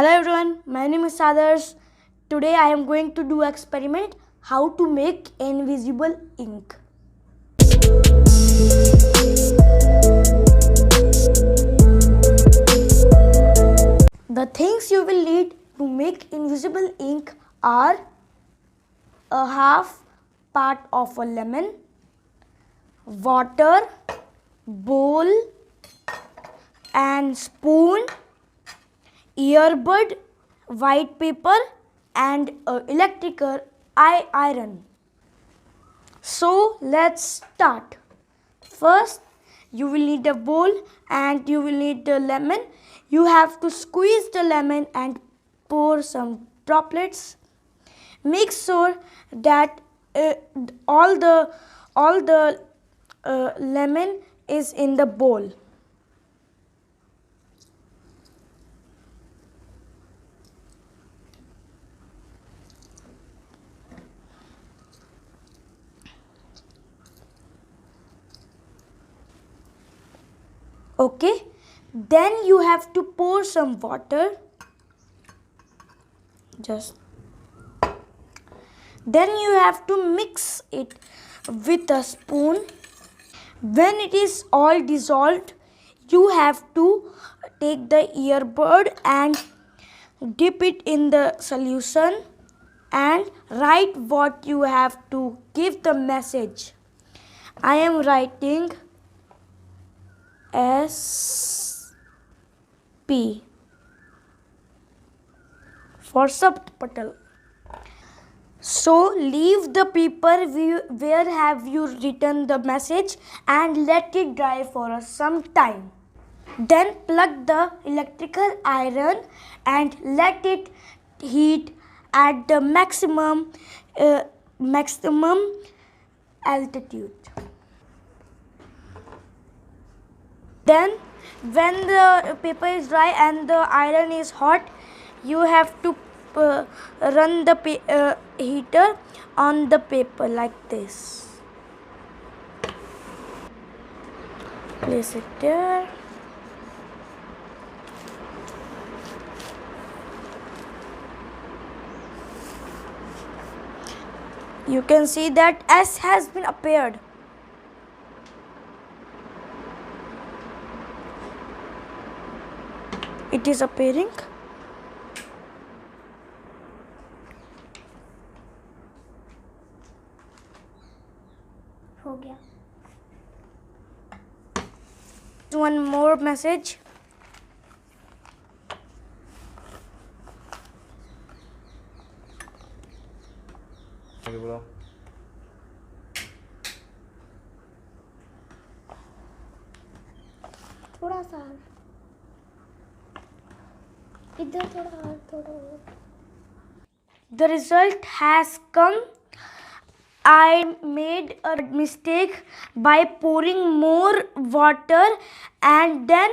Hello everyone, my name is Adarsh. Today I am going to do experiment how to make invisible ink. The things you will need to make invisible ink are a half part of a lemon, water, bowl and spoon, earbud, white paper and electrical iron. So let's start. First you will need a bowl and you will need the lemon. You have to squeeze the lemon and pour some droplets. Make sure that all the lemon is in the bowl. Okay, then you have to pour some water. Then you have to mix it with a spoon. When it is all dissolved, you have to take the earbud and dip it in the solution and write what you have to give the message. I am writing SP for subtitle. So leave the paper where have you written the message and let it dry for some time. Then plug the electrical iron and let it heat at the maximum altitude. Then when the paper is dry and the iron is hot, you have to run the heater on the paper like this. Place it there. You can see that S has been appeared. It is appearing. हो गया. One more message. थोड़ा सा इधर थोड़ा. The result has come. I made a mistake by pouring more water and then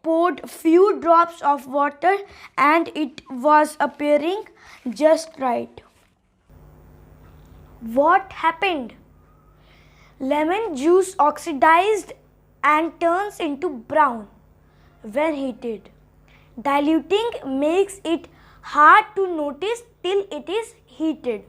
poured few drops of water and it was appearing just right. What happened? Lemon juice oxidized and turns into brown when heated. Diluting makes it hard to notice till it is heated.